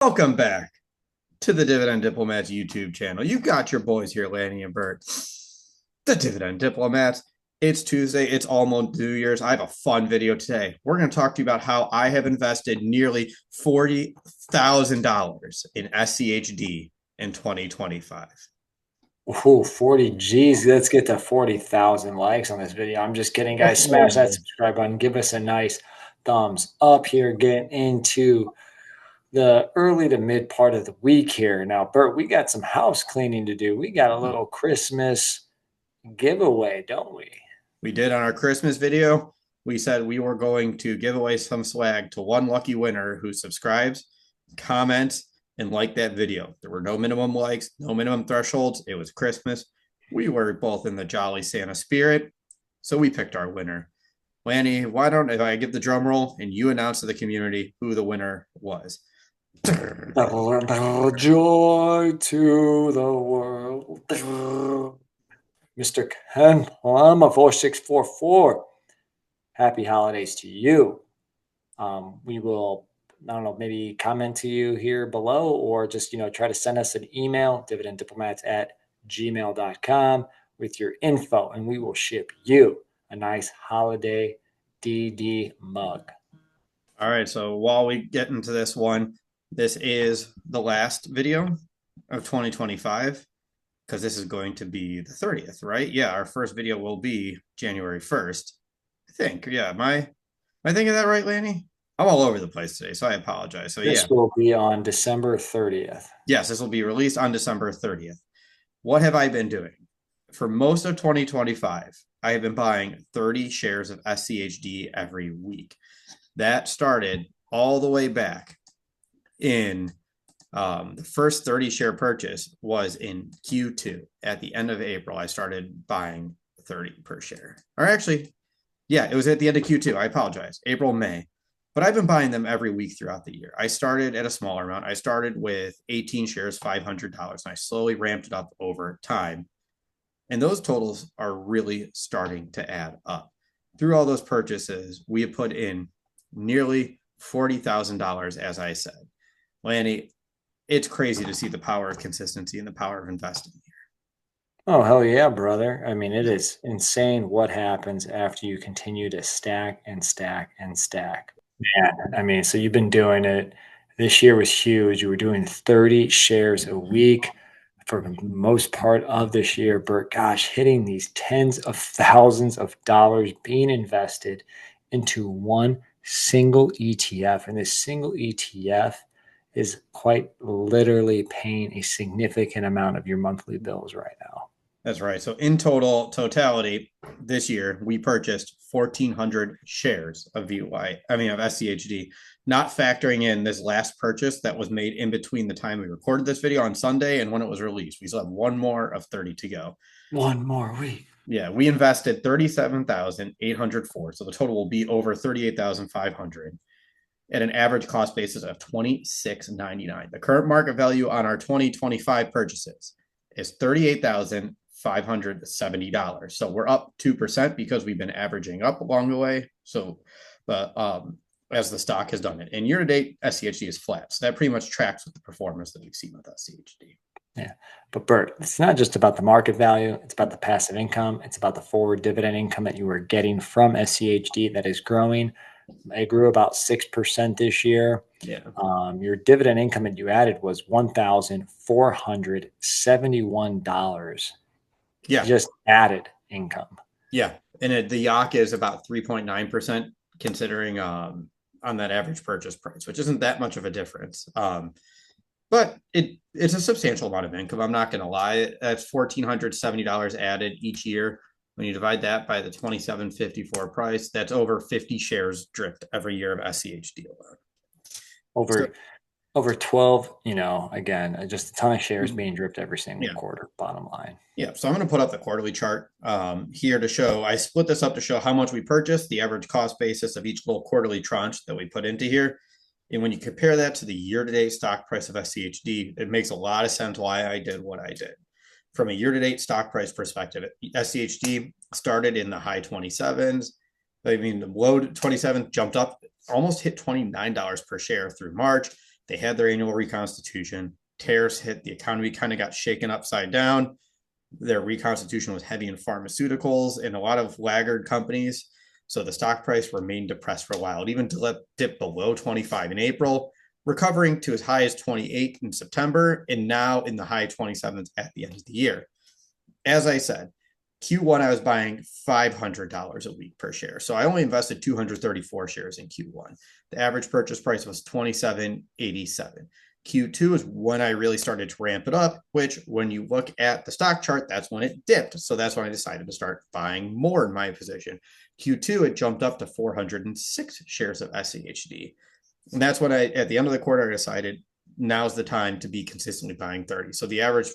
Welcome back to the Dividend Diplomats YouTube channel. You've got your boys here, Lanny and Bert, the Dividend Diplomats. It's Tuesday. It's almost New Year's. I have a fun video today. We're going to talk to you about how I have invested nearly $40,000 in SCHD in 2025. Ooh, 40 G's. Let's get to 40,000 likes on this video. I'm just kidding, guys. Smash that subscribe button. Give us a nice thumbs up here. Getting into the early to mid part of the week here. Now, Bert, we got some house cleaning to do. We got a little Christmas giveaway, don't we? We did on our Christmas video. We said we were going to give away some swag to one lucky winner who subscribes, comments, and like that video. There were no minimum likes, no minimum thresholds. It was Christmas. We were both in the jolly Santa spirit, so we picked our winner. Lanny, why don't I give the drum roll and you announce to the community who the winner was? Joy to the world. Mr. Ken Plama 4644. Happy holidays to you. We will, I don't know, maybe comment to you here below or just, try to send us an email, dividenddiplomats@gmail.com with your info, and we will ship you a nice holiday DD mug. All right, so while we get into this one, this is the last video of 2025 because this is going to be the 30th, right? Yeah, our first video will be January 1st, I think. Yeah, am I thinking that right, Lanny? I'm all over the place today, so I apologize. So This will be on December 30th. Yes, this will be released on December 30th. What have I been doing? For most of 2025, I have been buying 30 shares of SCHD every week. That started all the way back in the first 30 share purchase was in Q2. At the end of April, I started buying 30 per share. Or actually, yeah, it was at the end of Q2. I apologize. April, May. But I've been buying them every week throughout the year. I started at a smaller amount. I started with 18 shares, $500, and I slowly ramped it up over time. And those totals are really starting to add up. Through all those purchases, we have put in nearly $40,000, as I said. Lanny, it's crazy to see the power of consistency and the power of investing here. Oh, hell yeah, brother. I mean, it is insane what happens after you continue to stack and stack and stack. Man, I mean, so you've been doing it. This year was huge. You were doing 30 shares a week for the most part of this year. Bert, gosh, hitting these tens of thousands of dollars being invested into one single ETF. And this single ETF is quite literally paying a significant amount of your monthly bills right now. That's right. So in totality, this year we purchased 1,400 shares of SCHD, not factoring in this last purchase that was made in between the time we recorded this video on Sunday and when it was released. We still have one more of 30 to go. One more week. Yeah, we invested 37,804. So the total will be over 38,500 at an average cost basis of $26.99. The current market value on our 2025 purchases is $38,570. So we're up 2% because we've been averaging up along the way. So, but as the stock has done it, and year to date, SCHD is flat. So that pretty much tracks with the performance that we've seen with SCHD. Yeah. But Bert, it's not just about the market value. It's about the passive income. It's about the forward dividend income that you are getting from SCHD that is growing. It grew about 6% this year. Yeah. Your dividend income that you added was $1,471. Yeah. Just added income. Yeah. And the YAC is about 3.9% considering on that average purchase price, which isn't that much of a difference. But it's a substantial amount of income. I'm not going to lie. That's $1,470 added each year. When you divide that by the $27.54 price, that's over 50 shares dripped every year of SCHD alone. Over 12, again, just a ton of shares being dripped every single quarter, bottom line. Yeah, so I'm going to put up the quarterly chart here to show. I split this up to show how much we purchased, the average cost basis of each little quarterly tranche that we put into here. And when you compare that to the year-to-date stock price of SCHD, it makes a lot of sense why I did what I did. From a year-to-date stock price perspective, SCHD started in the high 27s. I mean, the low 27 jumped up, almost hit $29 per share through March. They had their annual reconstitution. Tariffs hit. The economy kind of got shaken upside down. Their reconstitution was heavy in pharmaceuticals and a lot of laggard companies. So the stock price remained depressed for a while. It even dipped below 25 in April, recovering to as high as 28 in September, and now in the high 27s at the end of the year. As I said, Q1, I was buying $500 a week per share. So I only invested 234 shares in Q1. The average purchase price was $27.87. Q2 is when I really started to ramp it up, which when you look at the stock chart, that's when it dipped. So that's when I decided to start buying more in my position. Q2, it jumped up to 406 shares of SCHD. And that's when at the end of the quarter, I decided now's the time to be consistently buying 30. So the average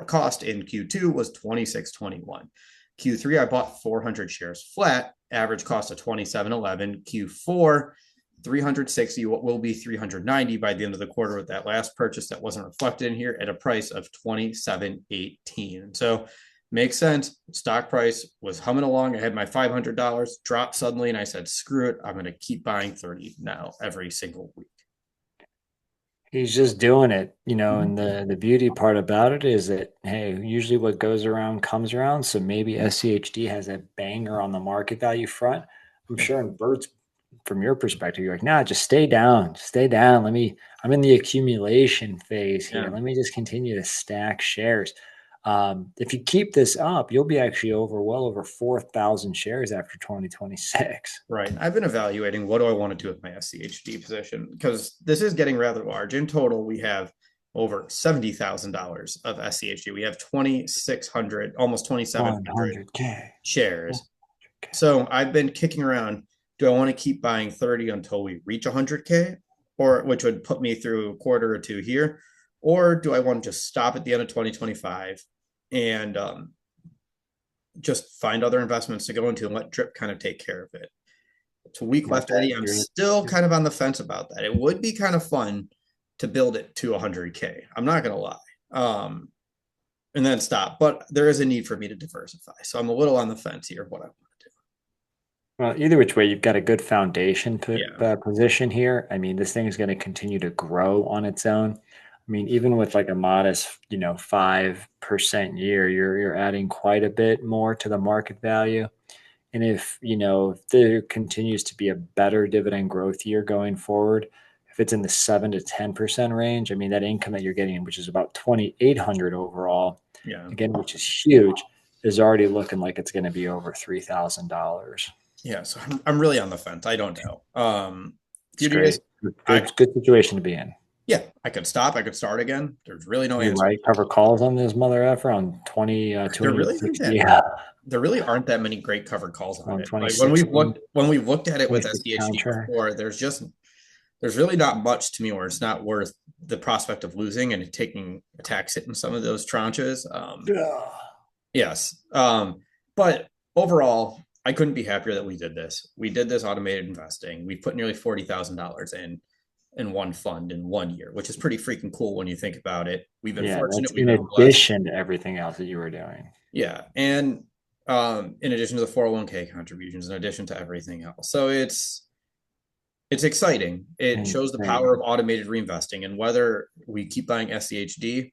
cost in Q2 was $26.21. Q3, I bought 400 shares flat, average cost of $27.11. Q4, 360, what will be 390 by the end of the quarter with that last purchase that wasn't reflected in here at a price of $27.18. So makes sense. Stock price was humming along. I had my $500 drop suddenly, and I said, screw it. I'm going to keep buying 30 now every single week. He's just doing it, and the beauty part about it is that, hey, usually what goes around comes around. So maybe SCHD has a banger on the market value front. I'm sure in Bert's, from your perspective, you're like, nah, just stay down. I'm in the accumulation phase here. Yeah. Let me just continue to stack shares. If you keep this up, you'll be actually well over 4,000 shares after 2026. Right. I've been evaluating what do I want to do with my SCHD position because this is getting rather large. In total, we have over $70,000 of SCHD. We have 2,600, almost 2,700 shares. So I've been kicking around. Do I want to keep buying 30 until we reach 100K, or which would put me through a quarter or two here? Or do I want to just stop at the end of 2025 and just find other investments to go into and let drip kind of take care of it? It's a week left, Eddie. I'm still kind of on the fence about that. It would be kind of fun to build it to 100K. I'm not going to lie. And then stop. But there is a need for me to diversify. So I'm a little on the fence here of what I want to do. Well, either which way, you've got a good foundation position here. I mean, this thing is going to continue to grow on its own. I mean, even with like a modest, 5% year, you're adding quite a bit more to the market value. And if there continues to be a better dividend growth year going forward, if it's in the 7 to 10% range, I mean, that income that you're getting, which is about 2,800 overall, again, which is huge, is already looking like it's going to be over $3,000. Yeah, so I'm really on the fence. I don't know. It's good situation to be in. Yeah, I could stop. I could start again. There's really no answer. Right, cover calls on this mother effer on 20. There really aren't that many great covered calls on it. Like when we've looked at it with SCHD before, there's really not much to me where it's not worth the prospect of losing and taking a tax hit in some of those tranches. Yes, but overall, I couldn't be happier that we did this. We did this automated investing. We put nearly $40,000 in one fund in 1 year, which is pretty freaking cool when you think about it. We've been fortunate. In addition to everything else that you were doing. Yeah. And in addition to the 401k contributions, in addition to everything else. So it's exciting. It shows the power of automated reinvesting, and whether we keep buying SCHD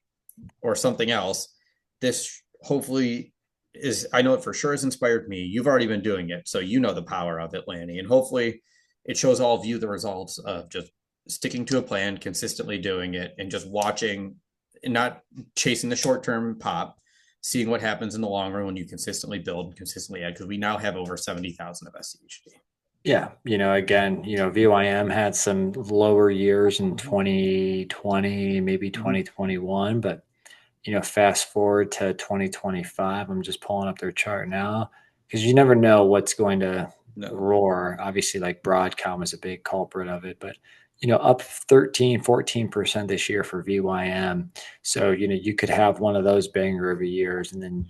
or something else, this hopefully I know it for sure has inspired me. You've already been doing it, so you know the power of it, Lanny. And hopefully it shows all of you the results of just sticking to a plan, consistently doing it, and just watching and not chasing the short-term pop, seeing what happens in the long run when you consistently build and consistently add, because we now have over 70,000 of SCHD. Yeah. Again, VYM had some lower years in 2020, maybe 2021, but fast forward to 2025, I'm just pulling up their chart now because you never know what's going to roar. Obviously, like Broadcom is a big culprit of it, but up 13-14% this year for VYM. So you could have one of those banger of years and then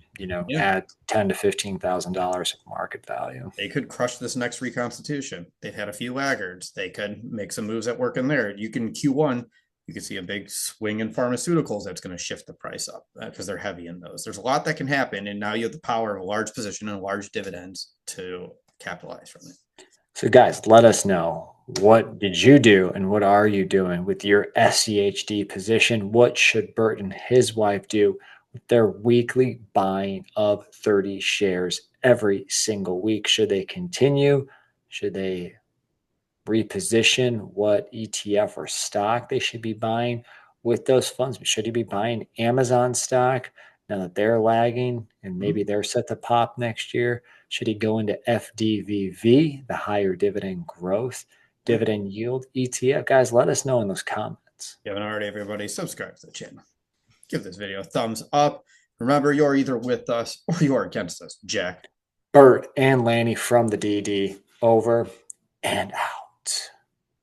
add $10,000 to $15,000 of market value. They could crush this next reconstitution. They've had a few laggards. They could make some moves that work in there. You can Q1. You can see a big swing in pharmaceuticals that's going to shift the price up because they're heavy in those. There's a lot that can happen, and now you have the power of a large position and large dividends to capitalize from it. So guys, let us know, what did you do and what are you doing with your SCHD position? What should Bert and his wife do with their weekly buying of 30 shares every single week? Should they continue? Should they reposition what ETF or stock they should be buying with those funds? Should he be buying Amazon stock now that they're lagging and maybe they're set to pop next year? Should he go into FDVV, the higher dividend growth, dividend yield ETF? Guys, let us know in those comments. If you haven't already, everybody, subscribe to the channel. Give this video a thumbs up. Remember, you're either with us or you're against us, Jack. Bert and Lanny from the DD, over and out.